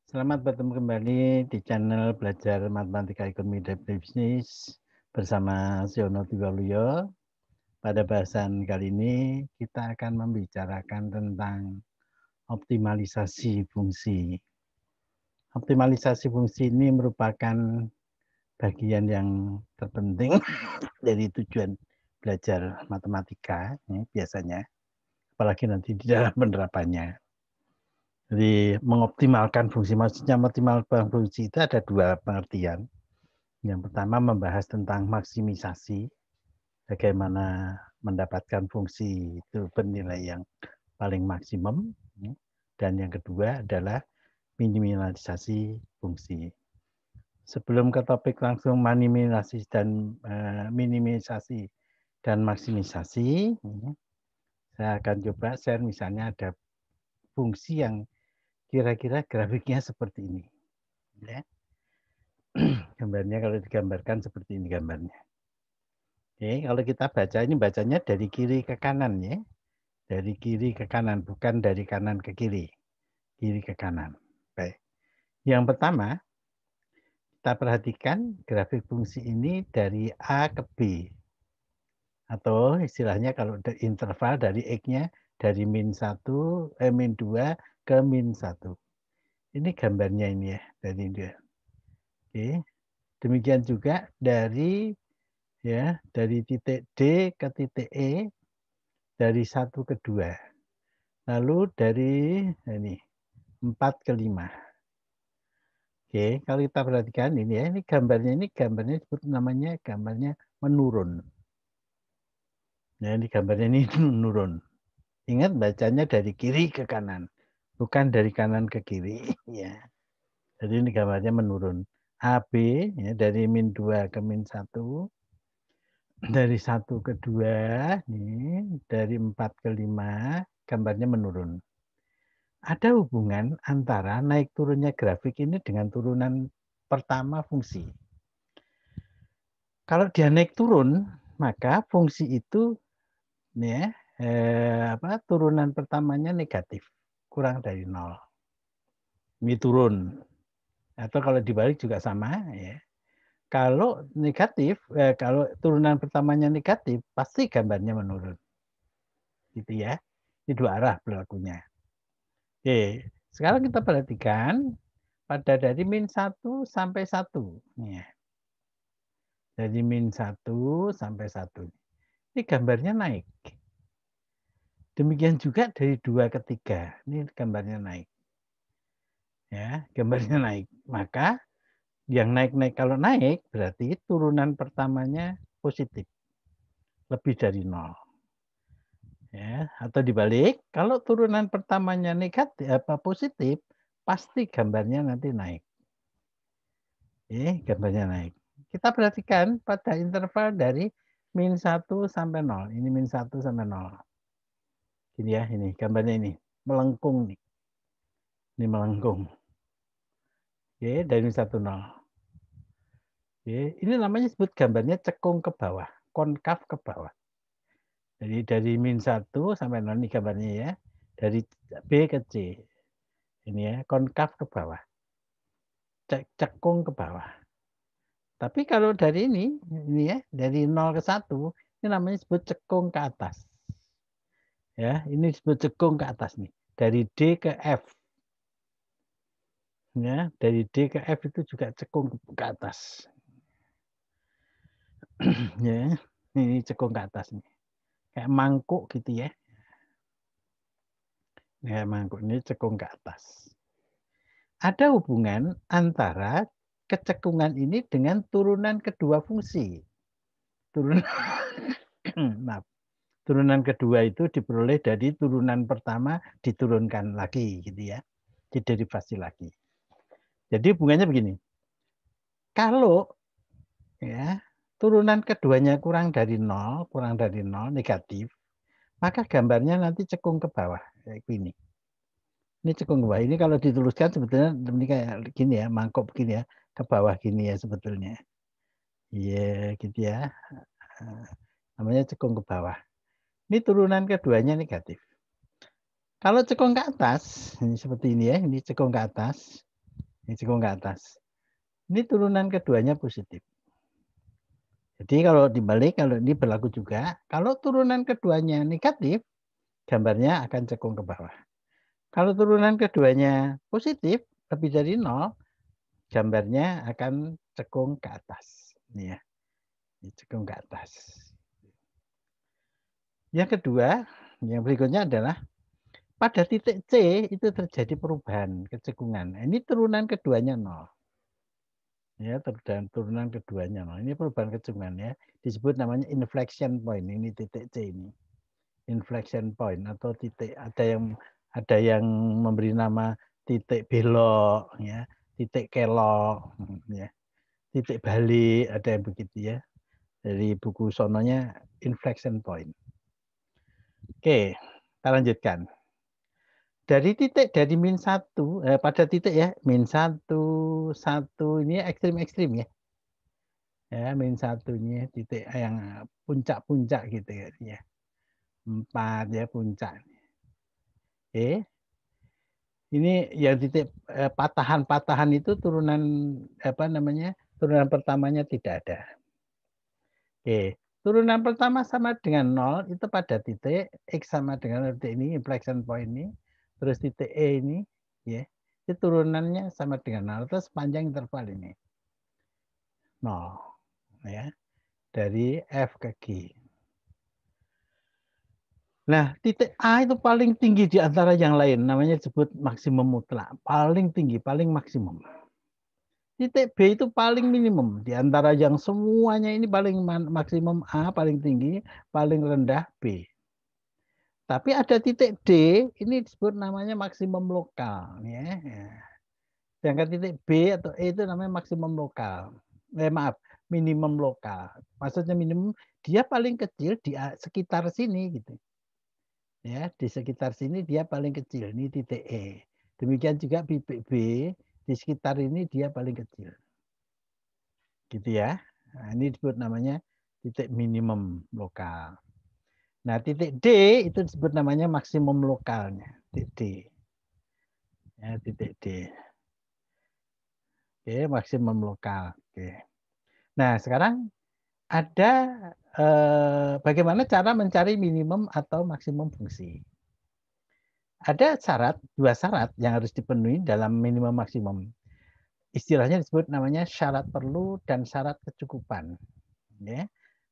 Selamat bertemu kembali di channel Belajar Matematika Ekonomi dan Bisnis bersama Siono Tiwaluyo. Pada bahasan kali ini kita akan membicarakan tentang optimalisasi fungsi. Optimalisasi fungsi ini merupakan bagian yang terpenting dari tujuan belajar matematika biasanya, apalagi nanti di dalam penerapannya. Jadi mengoptimalkan fungsi, maksudnya mengoptimalkan fungsi itu ada dua pengertian. Yang pertama membahas tentang maksimisasi, bagaimana mendapatkan fungsi itu bernilai yang paling maksimum. Dan yang kedua adalah minimalisasi fungsi. Sebelum ke topik langsung minimisasi dan maksimisasi, saya akan coba share misalnya ada fungsi yang kira-kira grafiknya seperti ini. Ya. Gambarnya kalau digambarkan seperti ini gambarnya. Oke, kalau kita baca ini bacanya dari kiri ke kanan ya. Dari kiri ke kanan, bukan dari kanan ke kiri. Kiri ke kanan. Baik. Yang pertama, kita perhatikan grafik fungsi ini dari A ke B. Atau istilahnya kalau interval dari X-nya dari -1, -2 ke -1. Ini gambarnya ini ya, dari dia. Oke. Demikian juga dari titik D ke titik E, dari 1 ke 2. Lalu dari ini 4 ke 5. Oke, kalau kita perhatikan ini ya, ini gambarnya disebut namanya gambarnya menurun. Ya, ini gambarnya ini menurun. Ingat bacanya dari kiri ke kanan, bukan dari kanan ke kiri ya. Jadi ini gambarnya menurun. AB ya, dari -2 ke -1. Dari 1 ke 2, nih, dari 4 ke 5, gambarnya menurun. Ada hubungan antara naik turunnya grafik ini dengan turunan pertama fungsi. Kalau dia naik turun, maka fungsi itu ya, turunan pertamanya negatif, kurang dari 0. Ini turun. Atau kalau dibalik juga sama ya. Kalau negatif, kalau turunan pertamanya negatif, pasti gambarnya menurun. Gitu ya. Ini dua arah berlakunya. Oke, sekarang kita perhatikan pada dari -1 sampai 1. Ya. Dari -1 sampai 1. Ini gambarnya naik. Demikian juga dari 2 ke 3. Ini gambarnya naik. Ya, gambarnya naik. Maka yang naik-naik, kalau naik berarti turunan pertamanya positif. Lebih dari 0. Ya, atau dibalik, kalau turunan pertamanya negatif positif, pasti gambarnya nanti naik. Gambarnya naik. Kita perhatikan pada interval dari -1 sampai 0. Ini -1 sampai 0. Gini ya, ini gambarnya ini. Melengkung nih. Ini melengkung. Oke, dari -1 0. Oke, ini namanya sebut gambarnya cekung ke bawah, konkav ke bawah. Jadi dari -1 sampai 0 ini gambarnya ya. Dari B ke C. Ini ya, konkav ke bawah. Cekung ke bawah. Tapi kalau dari ini ya, dari 0 ke 1, ini namanya sebut cekung ke atas. Ya, ini disebut cekung ke atas nih. Dari D ke F. Ya, dari D ke F itu juga cekung ke atas. Ya, ini cekung ke atas nih. Kayak mangkuk gitu ya. Kayak mangkuk ini cekung ke atas. Ada hubungan antara kecekungan ini dengan turunan kedua fungsi. Maaf. Turunan kedua itu diperoleh dari turunan pertama diturunkan lagi gitu ya. Diderivasi lagi. Jadi hubungannya begini. Kalau ya turunan keduanya kurang dari 0, negatif, maka gambarnya nanti cekung ke bawah kayak gini. Ini cekung ke bawah. Ini kalau dituliskan sebetulnya ini kayak gini ya, mangkok begini ya, ke bawah gini ya sebetulnya. Iya, gitu ya. Namanya cekung ke bawah. Ini turunan keduanya negatif. Kalau cekung ke atas, ini seperti ini ya, ini cekung ke atas. Ini cekung ke atas. Ini turunan keduanya positif. Jadi kalau dibalik, kalau ini berlaku juga, kalau turunan keduanya negatif, gambarnya akan cekung ke bawah. Kalau turunan keduanya positif, lebih dari 0, gambarnya akan cekung ke atas. Ini ya, ini cekung ke atas. Yang kedua, yang berikutnya adalah pada titik C itu terjadi perubahan kecekungan. Ini turunan keduanya 0. Ya, turunan keduanya 0. Ini perubahan kecekungan ya. Disebut namanya inflection point. Ini titik C ini. Inflection point atau titik, ada yang memberi nama titik belok ya, titik kelok ya. Titik balik, ada yang begitu ya. Dari buku sononya inflection point. Oke, kita lanjutkan. Dari titik dari -1 pada titik ya -1, 1 ini ekstrim-ekstrim ya. Ya, -1 ini titik yang puncak-puncak gitu ya. 4 ya puncak. Oke. Ini yang titik patahan-patahan itu turunan apa namanya? Turunan pertamanya tidak ada. Oke. Turunan pertama sama dengan 0 itu pada titik X sama dengan titik ini inflection point ini. Terus titik E ini ya. Itu turunannya sama dengan 0 terus sepanjang interval ini. 0 ya. Dari F ke G. Nah, titik A itu paling tinggi di antara yang lain, namanya disebut maksimum mutlak. Paling tinggi, paling maksimum. Titik B itu paling minimum. Di antara yang semuanya ini paling maksimum A, paling tinggi, paling rendah B. Tapi ada titik D, ini disebut namanya maksimum lokal. Ya. Sedangkan titik B atau E itu namanya maksimum lokal. Maaf, minimum lokal. Maksudnya minimum, dia paling kecil di sekitar sini gitu. Ya, di sekitar sini dia paling kecil, ini titik E. Demikian juga titik B, di sekitar ini dia paling kecil. Gitu ya. Nah, ini disebut namanya titik minimum lokal. Nah, titik D itu disebut namanya maksimum lokalnya, titik D. Ya, titik D. Oke, maksimum lokal. Oke. Nah, sekarang ada bagaimana cara mencari minimum atau maksimum fungsi. Ada dua syarat yang harus dipenuhi dalam minimum maksimum. Istilahnya disebut namanya syarat perlu dan syarat kecukupan. Ya.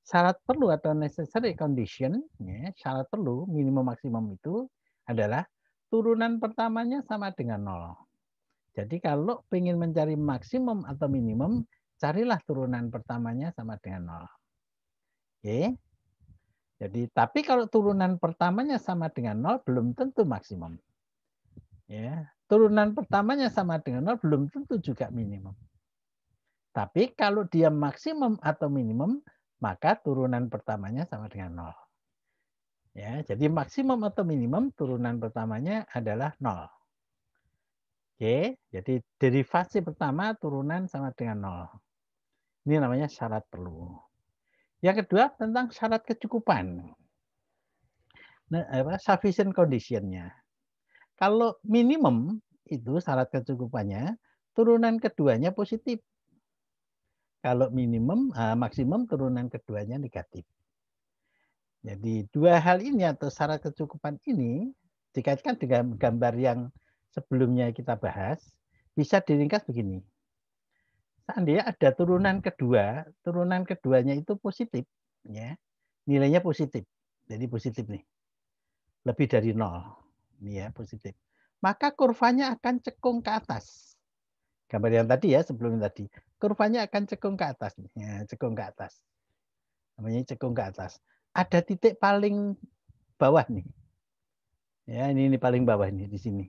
Syarat perlu atau necessary condition, ya, syarat perlu minimum maksimum itu adalah turunan pertamanya sama dengan 0. Jadi kalau ingin mencari maksimum atau minimum, carilah turunan pertamanya sama dengan 0. Oke. Jadi, tapi kalau turunan pertamanya sama dengan 0, belum tentu maksimum. Ya, turunan pertamanya sama dengan 0, belum tentu juga minimum. Tapi kalau dia maksimum atau minimum, maka turunan pertamanya sama dengan 0. Ya, jadi maksimum atau minimum turunan pertamanya adalah 0. Oke, jadi derivasi pertama turunan sama dengan 0. Ini namanya syarat perlu. Yang kedua tentang syarat kecukupan. Nah, sufficient condition-nya. Kalau minimum itu syarat kecukupannya, turunan keduanya positif. Kalau minimum, maksimum turunan keduanya negatif. Jadi dua hal ini atau syarat kecukupan ini dikaitkan dengan gambar yang sebelumnya kita bahas, bisa diringkas begini. Seandainya ada turunan keduanya itu positif, ya, nilainya positif, jadi positif nih, lebih dari 0, ini ya positif. Maka kurvanya akan cekung ke atas. Gambar yang tadi ya sebelum tadi, kurvanya akan cekung ke atas, ya, cekung ke atas. Namanya cekung ke atas. Ada titik paling bawah nih. Ya, ini paling bawah nih di sini.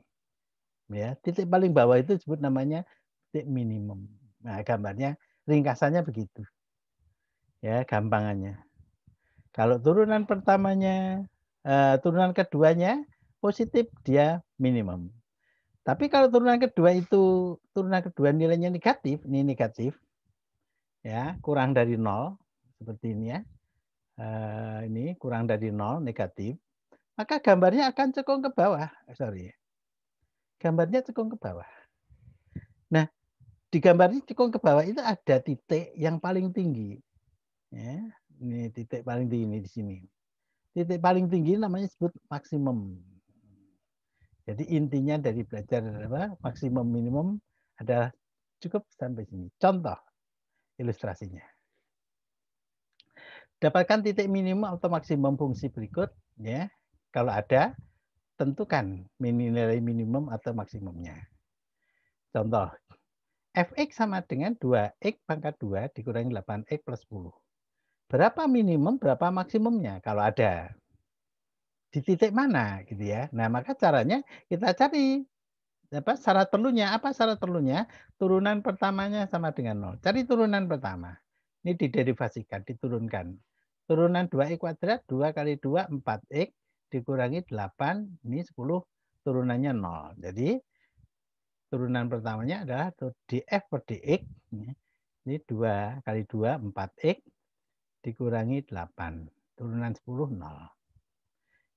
Ya, titik paling bawah itu disebut namanya titik minimum. Nah, gambarnya ringkasannya begitu. Ya, gampangannya. Kalau turunan pertamanya, turunan keduanya positif, dia minimum. Tapi kalau turunan kedua nilainya negatif, ini negatif, ya kurang dari 0, seperti ini ya. Ini kurang dari 0, negatif. Maka gambarnya akan cekung ke bawah. Sorry. Gambarnya cekung ke bawah. Nah, Di gambar ini tikung ke bawah itu ada titik yang paling tinggi. Ya, ini titik paling tinggi ini di sini. Titik paling tinggi namanya disebut maksimum. Jadi intinya dari belajar apa, maksimum minimum adalah cukup sampai sini. Contoh ilustrasinya. Dapatkan titik minimum atau maksimum fungsi berikut, ya. Kalau ada, tentukan nilai minimum atau maksimumnya. Contoh, fx sama dengan 2x pangkat 2 dikurangi 8x plus 10. Berapa minimum, berapa maksimumnya kalau ada? Di titik mana gitu ya. Nah, maka caranya kita cari apa syarat perlunya. Apa syarat perlunya? Turunan pertamanya sama dengan 0. Cari turunan pertama. Ini diderivasikan, diturunkan. Turunan 2x kuadrat, 2 kali 2, 4x, dikurangi 8, ini 10, turunannya 0. Jadi, turunan pertamanya adalah df per dx. Ini 2 kali 2, 4x, dikurangi 8. Turunan 10, 0.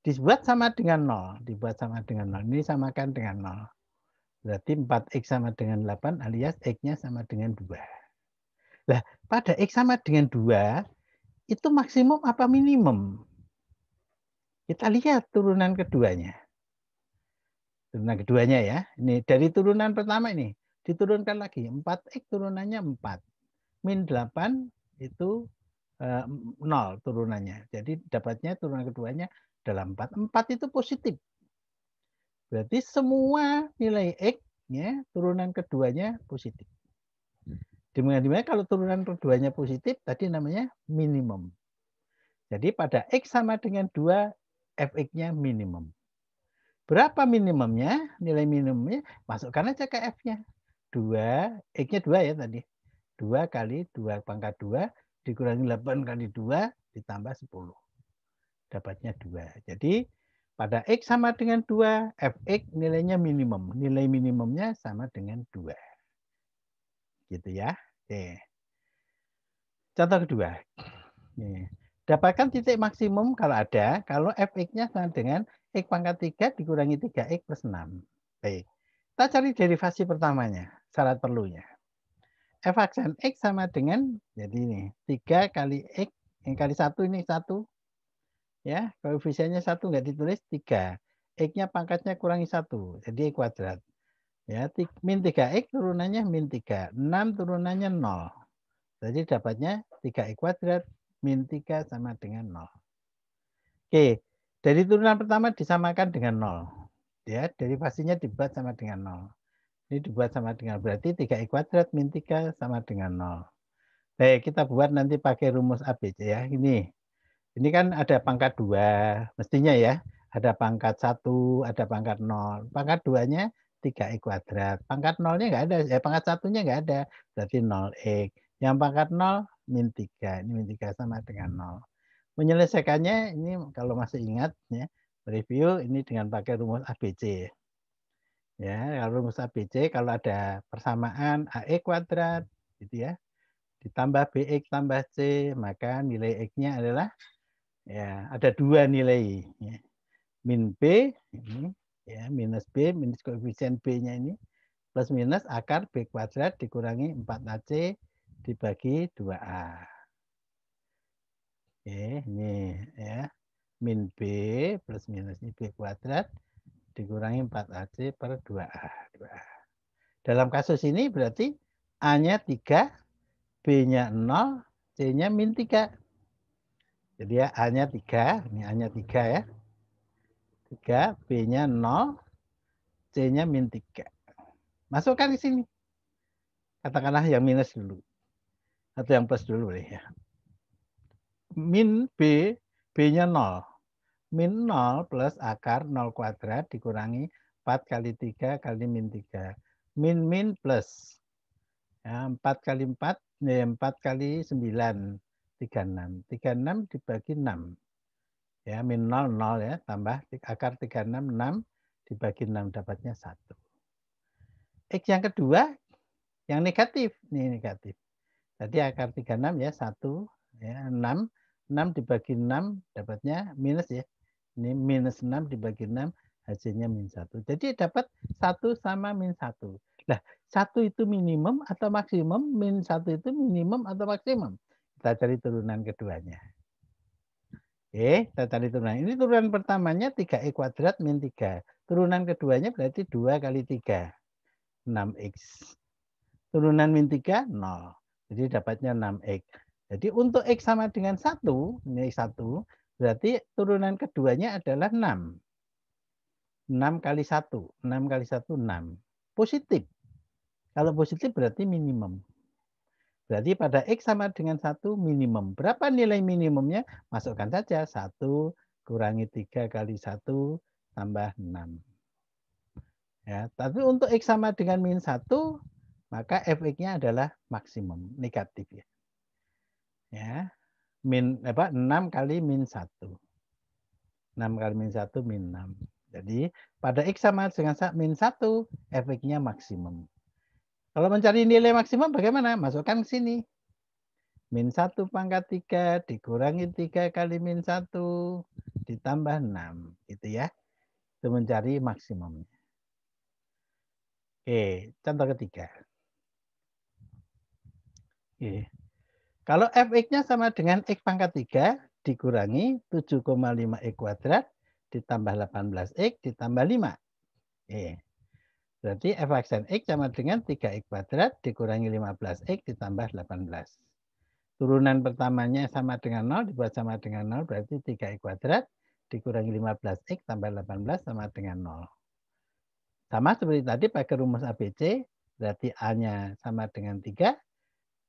Dibuat sama dengan 0. Dibuat sama dengan 0. Ini samakan dengan 0. Berarti 4x sama dengan 8 alias x-nya sama dengan 2. Nah, pada x sama dengan 2, itu maksimum apa minimum? Kita lihat turunan keduanya. Turunan keduanya ya. Ini dari turunan pertama ini. Diturunkan lagi. 4x turunannya 4. Min 8 itu 0 turunannya. Jadi dapatnya turunan keduanya adalah 4. 4 itu positif. Berarti semua nilai X ya, turunan keduanya positif. Dimana kalau turunan keduanya positif, tadi namanya minimum. Jadi pada X sama dengan 2, fx-nya minimum. Berapa minimumnya? Nilai minimumnya, masukkan aja ke F-nya. 2, X-nya 2 ya tadi. 2 kali 2 pangkat 2, dikurangi 8 kali 2, ditambah 10. Dapatnya 2. Jadi pada X sama dengan 2, fx nilainya minimum. Nilai minimumnya sama dengan 2. Gitu ya. Oke. Contoh kedua. Nih. Dapatkan titik maksimum kalau ada, kalau fx-nya sama dengan x pangkat 3 dikurangi 3x plus 6. Baik. Kita cari derivasi pertamanya, syarat perlunya. F aksen x sama dengan, jadi ini, 3 kali x, yang kali 1 ini 1. Ya, koefisiennya 1 nggak ditulis 3. X-nya pangkatnya kurangi 1, jadi X kuadrat. Ya, min 3X turunannya min 3. 6 turunannya 0. Jadi dapatnya 3X kuadrat min 3 sama dengan 0. Oke, dari turunan pertama disamakan dengan 0. Ya, derivasinya dibuat sama dengan 0. Ini dibuat sama dengan berarti 3X kuadrat min 3 sama dengan 0. Baik, kita buat nanti pakai rumus ABC ya. Ini kan ada pangkat 2, mestinya ya. Ada pangkat 1, ada pangkat 0. Pangkat 2-nya 3x kuadrat. Pangkat 0-nya nggak ada, pangkat 1-nya nggak ada. Berarti 0x. Yang pangkat 0, min 3. Ini min 3 sama dengan 0. Menyelesaikannya, ini kalau masih ingat, ya, review ini dengan pakai rumus ABC. Ya, kalau rumus ABC, kalau ada persamaan AX kuadrat, gitu ya, ditambah BX tambah C, maka nilai X-nya adalah ya ada 2 nilai ya. Min B ini ya minus B minus koefisien B-nya ini plus minus akar B kuadrat dikurangi 4AC dibagi 2A. Oke, ini ya min B plus minus ini B kuadrat dikurangi 4AC per 2A. Dalam kasus ini berarti A-nya 3, B-nya 0, C-nya min 3. Jadi ya A-nya 3, ini A-nya 3 ya. 3, B-nya 0, C-nya min 3. Masukkan di sini. Katakanlah yang minus dulu. Atau yang plus dulu ya. Min B, B-nya 0. Min 0 plus akar 0 kuadrat dikurangi 4 kali 3 kali min 3. Min plus. Ya, 4 kali 4, 4 kali 9, 36. 36 dibagi 6. Ya, min 0, 0 ya, tambah akar 36, 6 dibagi 6 dapatnya 1. X yang kedua, yang negatif. Ini negatif. Tadi akar 36 ya, 1, ya, 6. 6 dibagi 6 dapatnya minus ya. Ini minus 6 dibagi 6, hasilnya min 1. Jadi dapat 1 sama min 1. Lah, 1 itu minimum atau maksimum, min 1 itu minimum atau maksimum? Kita cari turunan keduanya. Oke, kita cari turunan. Ini turunan pertamanya 3x kuadrat min 3. Turunan keduanya berarti 2 kali 3. 6x. Turunan min 3, 0. Jadi dapatnya 6x. Jadi untuk x sama dengan 1, ini 1, berarti turunan keduanya adalah 6. 6 kali 1. 6 kali 1, 6. Positif. Kalau positif berarti minimum. Berarti pada X sama dengan 1 minimum. Berapa nilai minimumnya? Masukkan saja 1 kurangi 3 kali 1 tambah 6. Ya, tapi untuk X sama dengan min 1, maka fx-nya adalah maksimum, negatif ya. Ya, 6 kali min 1. 6 kali min 1 min 6. Jadi pada X sama dengan min 1, fx-nya maksimum. Kalau mencari nilai maksimum bagaimana? Masukkan ke sini. Min 1 pangkat 3 dikurangi 3 kali min 1 ditambah 6. Gitu ya. Itu mencari maksimumnya. Oke, contoh ketiga. Oke. Kalau fx-nya sama dengan x pangkat 3 dikurangi 7,5x kuadrat ditambah 18x ditambah 5. Oke. Berarti f aksen x sama dengan 3x kuadrat dikurangi 15x ditambah 18. Turunan pertamanya sama dengan 0, dibuat sama dengan 0, berarti 3x kuadrat dikurangi 15x tambah 18 sama dengan 0. Sama seperti tadi pakai rumus ABC, berarti A-nya sama dengan 3,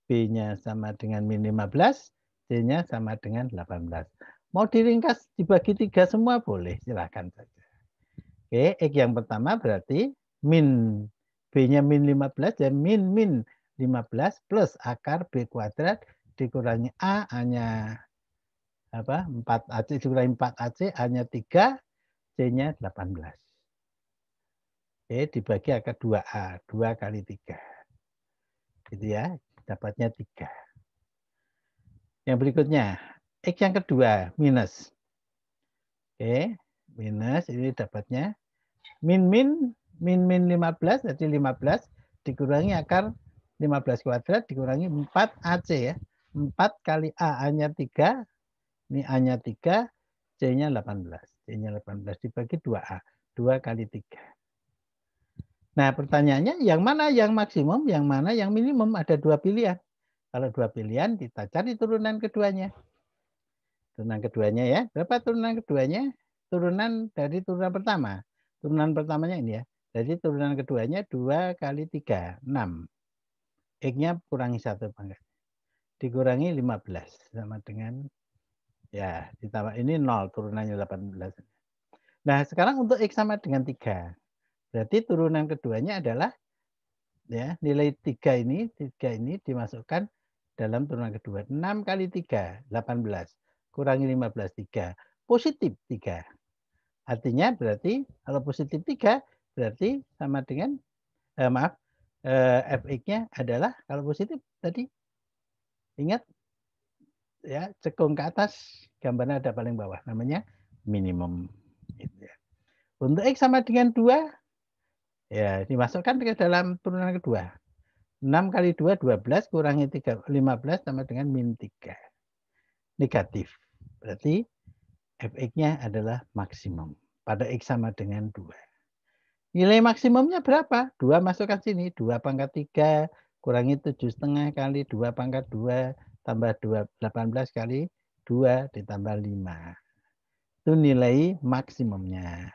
B-nya sama dengan min 15, C-nya sama dengan 18. Mau diringkas dibagi 3 semua boleh, silahkan saja. Oke, X yang pertama berarti min B-nya min 15 dan min 15 plus akar B kuadrat dikurangi A-nya 4AC dikurangi 4AC, A-nya 3, C-nya 18. Oke, dibagi akar 2A, 2 kali 3. Gitu ya, dapatnya 3. Yang berikutnya, X yang kedua, minus. Oke, minus ini dapatnya min 15, jadi 15 dikurangi akar 15 kuadrat dikurangi 4AC ya. 4 kali A-nya 3, ini A-nya 3, C-nya 18. C-nya 18 dibagi 2A, 2 kali 3. Nah, pertanyaannya yang mana yang maksimum, yang mana yang minimum? Ada 2 pilihan. Kalau 2 pilihan, kita cari turunan keduanya. Turunan keduanya ya. Berapa turunan keduanya? Turunan dari turunan pertama. Turunan pertamanya ini ya. Jadi turunan keduanya 2 kali 3, 6. X-nya kurangi 1 pangkat. Dikurangi 15 sama dengan ya, ditambah ini 0, turunannya 18. Nah, sekarang untuk X sama dengan 3. Berarti turunan keduanya adalah ya, nilai 3 ini dimasukkan dalam turunan kedua. 6 kali 3, 18. Kurangi 15, 3. Positif 3. Artinya berarti kalau positif 3 berarti sama dengan fx-nya adalah kalau positif tadi ingat ya, cekung ke atas gambarnya ada paling bawah namanya minimum gitu ya. Untuk x sama dengan 2 ya dimasukkan ke dalam turunan kedua. 6 kali 2, 12 kurangi 3, 15 sama dengan min 3. Negatif. Berarti fx-nya adalah maksimum pada x sama dengan 2. Nilai maksimumnya berapa? 2 masukkan sini. 2 pangkat 3 kurangi 7,5 kali 2 pangkat 2 tambah 2, 18 kali 2 ditambah 5. Itu nilai maksimumnya.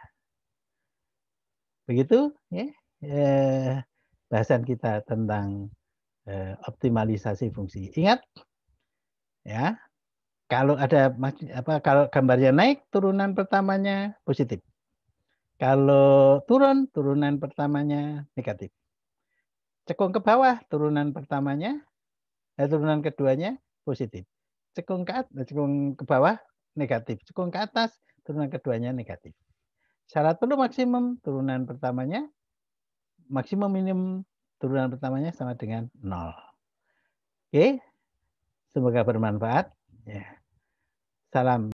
Begitu ya, bahasan kita tentang optimalisasi fungsi. Ingat ya, kalau ada kalau gambarnya naik, turunan pertamanya positif. Kalau turun, turunan pertamanya negatif. Cekung ke bawah, turunan pertamanya, turunan keduanya positif. Cekung ke bawah negatif. Cekung ke atas, turunan keduanya negatif. Syarat perlu maksimum, turunan pertamanya maksimum minimum, turunan pertamanya sama dengan 0. Oke, semoga bermanfaat. Ya. Salam.